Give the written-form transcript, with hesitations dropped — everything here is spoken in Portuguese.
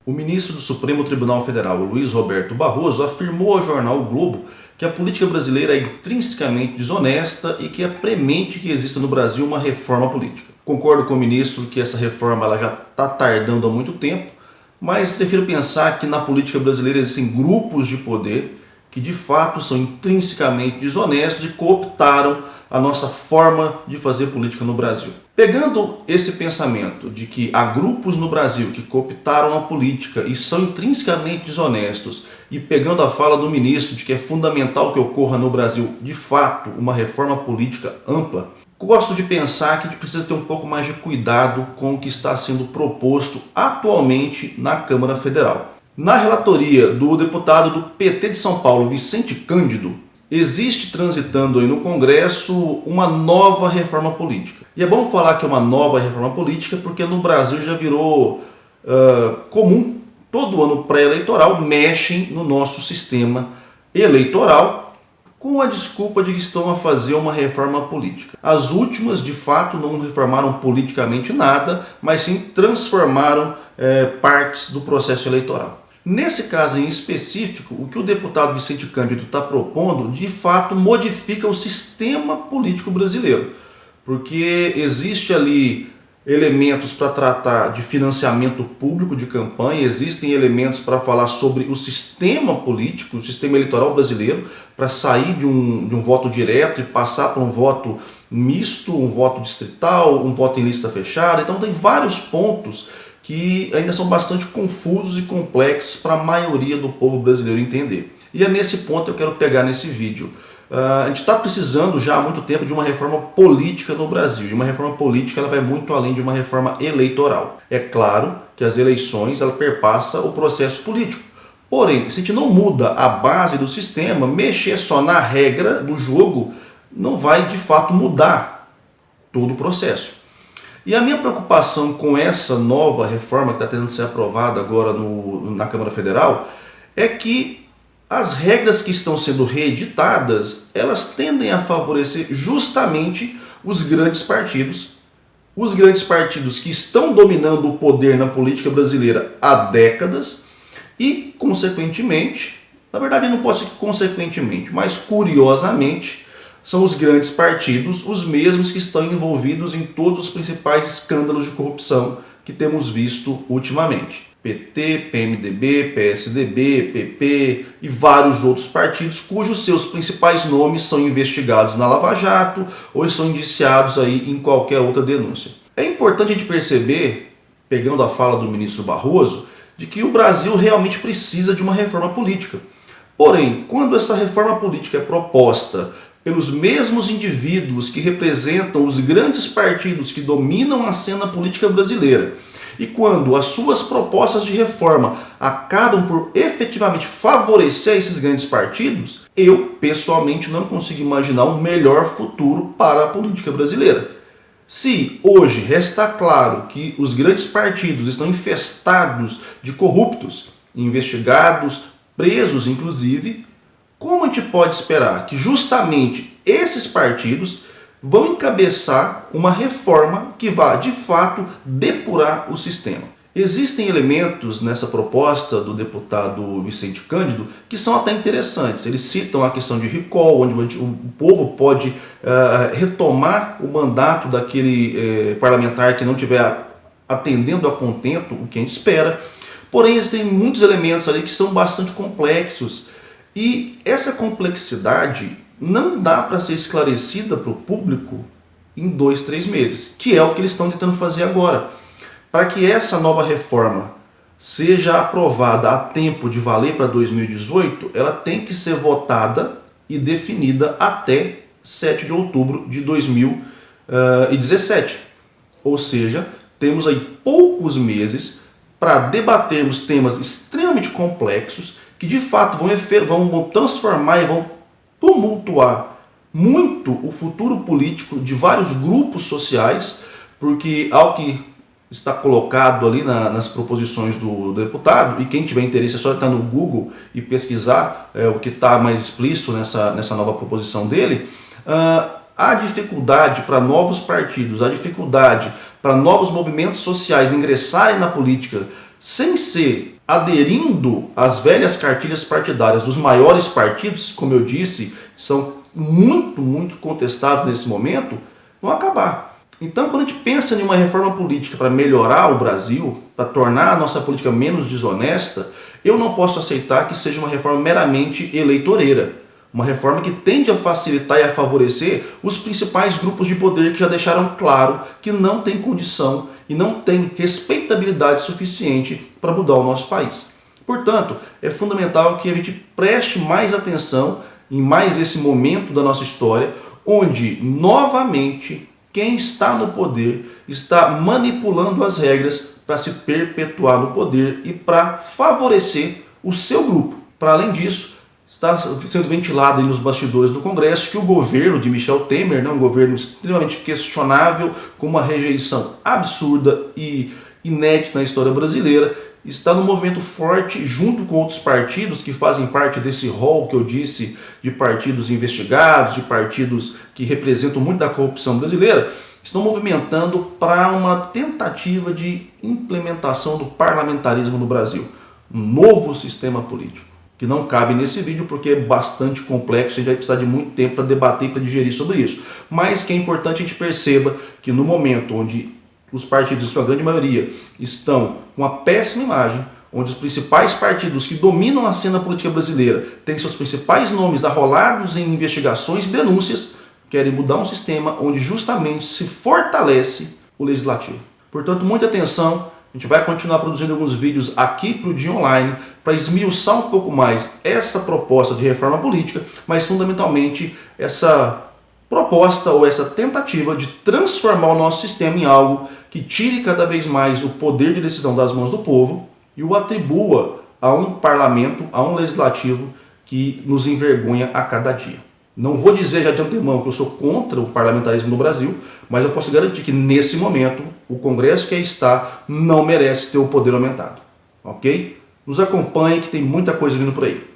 O ministro do Supremo Tribunal Federal, Luiz Roberto Barroso, afirmou ao jornal O Globo que a política brasileira é intrinsecamente desonesta e que é premente que exista no Brasil uma reforma política. Concordo com o ministro que essa reforma ela já está tardando há muito tempo, mas prefiro pensar que na política brasileira existem grupos de poder que de fato são intrinsecamente desonestos e cooptaram a nossa forma de fazer política no Brasil. Pegando esse pensamento de que há grupos no Brasil que cooptaram a política e são intrinsecamente desonestos, e pegando a fala do ministro de que é fundamental que ocorra no Brasil, de fato, uma reforma política ampla, gosto de pensar que a gente precisa ter um pouco mais de cuidado com o que está sendo proposto atualmente na Câmara Federal. Na relatoria do deputado do PT de São Paulo, Vicente Cândido, existe transitando aí no Congresso uma nova reforma política. E é bom falar que é uma nova reforma política porque no Brasil já virou comum, todo ano pré-eleitoral mexem no nosso sistema eleitoral com a desculpa de que estão a fazer uma reforma política. As últimas, de fato, não reformaram politicamente nada, mas sim transformaram partes do processo eleitoral. Nesse caso em específico, o que o deputado Vicente Cândido está propondo, de fato, modifica o sistema político brasileiro, porque existe ali elementos para tratar de financiamento público de campanha, existem elementos para falar sobre o sistema político, o sistema eleitoral brasileiro, para sair de um voto direto e passar para um voto misto, um voto distrital, um voto em lista fechada. Então tem vários pontos que ainda são bastante confusos e complexos para a maioria do povo brasileiro entender. E é nesse ponto que eu quero pegar nesse vídeo. A gente está precisando já há muito tempo de uma reforma política no Brasil. E uma reforma política ela vai muito além de uma reforma eleitoral. É claro que as eleições ela perpassa o processo político. Porém, se a gente não muda a base do sistema, mexer só na regra do jogo não vai de fato mudar todo o processo. E a minha preocupação com essa nova reforma que está tentando ser aprovada agora na Câmara Federal é que as regras que estão sendo reeditadas, elas tendem a favorecer justamente os grandes partidos que estão dominando o poder na política brasileira há décadas e, consequentemente, na verdade não pode ser consequentemente, mas curiosamente, são os grandes partidos, os mesmos que estão envolvidos em todos os principais escândalos de corrupção que temos visto ultimamente. PT, PMDB, PSDB, PP e vários outros partidos cujos seus principais nomes são investigados na Lava Jato ou são indiciados aí em qualquer outra denúncia. É importante a gente perceber, pegando a fala do ministro Barroso, de que o Brasil realmente precisa de uma reforma política. Porém, quando essa reforma política é proposta pelos mesmos indivíduos que representam os grandes partidos que dominam a cena política brasileira, e quando as suas propostas de reforma acabam por efetivamente favorecer esses grandes partidos, eu pessoalmente não consigo imaginar um melhor futuro para a política brasileira. Se hoje resta claro que os grandes partidos estão infestados de corruptos, investigados, presos inclusive, como a gente pode esperar que justamente esses partidos vão encabeçar uma reforma que vá, de fato, depurar o sistema? Existem elementos nessa proposta do deputado Vicente Cândido que são até interessantes. Eles citam a questão de recall, onde o povo pode retomar o mandato daquele parlamentar que não estiver atendendo a contento o que a gente espera. Porém, existem muitos elementos ali que são bastante complexos. E essa complexidade não dá para ser esclarecida para o público em 2, 3 meses, que é o que eles estão tentando fazer agora. Para que essa nova reforma seja aprovada a tempo de valer para 2018, ela tem que ser votada e definida até 7 de outubro de 2017. Ou seja, temos aí poucos meses para debatermos temas extremamente complexos que de fato vão transformar e vão tumultuar muito o futuro político de vários grupos sociais, porque ao que está colocado ali nas proposições do deputado, e quem tiver interesse é só estar no Google e pesquisar o que está mais explícito nessa nova proposição dele, há dificuldade para novos partidos, há dificuldade para novos movimentos sociais ingressarem na política sem ser aderindo às velhas cartilhas partidárias dos maiores partidos, como eu disse, são muito contestados nesse momento, vão acabar. Então, quando a gente pensa em uma reforma política para melhorar o Brasil, para tornar a nossa política menos desonesta, eu não posso aceitar que seja uma reforma meramente eleitoreira. Uma reforma que tende a facilitar e a favorecer os principais grupos de poder que já deixaram claro que não tem condição e não tem respeitabilidade suficiente para mudar o nosso país. Portanto, é fundamental que a gente preste mais atenção em mais esse momento da nossa história, onde, novamente, quem está no poder está manipulando as regras para se perpetuar no poder e para favorecer o seu grupo. Para além disso, está sendo ventilado aí nos bastidores do Congresso que o governo de Michel Temer, um governo extremamente questionável, com uma rejeição absurda e inédita na história brasileira, está num movimento forte junto com outros partidos que fazem parte desse rol que eu disse de partidos investigados, de partidos que representam muito da corrupção brasileira, estão movimentando para uma tentativa de implementação do parlamentarismo no Brasil, um novo sistema político, que não cabe nesse vídeo porque é bastante complexo e a gente vai precisar de muito tempo para debater e para digerir sobre isso. Mas que é importante a gente perceba que no momento onde os partidos, em sua grande maioria, estão com uma péssima imagem, onde os principais partidos que dominam a cena política brasileira têm seus principais nomes arrolados em investigações e denúncias, querem mudar um sistema onde justamente se fortalece o legislativo. Portanto, muita atenção, a gente vai continuar produzindo alguns vídeos aqui para o Dia Online para esmiuçar um pouco mais essa proposta de reforma política, mas fundamentalmente essa proposta ou essa tentativa de transformar o nosso sistema em algo que tire cada vez mais o poder de decisão das mãos do povo e o atribua a um parlamento, a um legislativo que nos envergonha a cada dia. Não vou dizer já de antemão que eu sou contra o parlamentarismo no Brasil, mas eu posso garantir que nesse momento o Congresso que aí está não merece ter o poder aumentado. Ok? Nos acompanhe que tem muita coisa vindo por aí.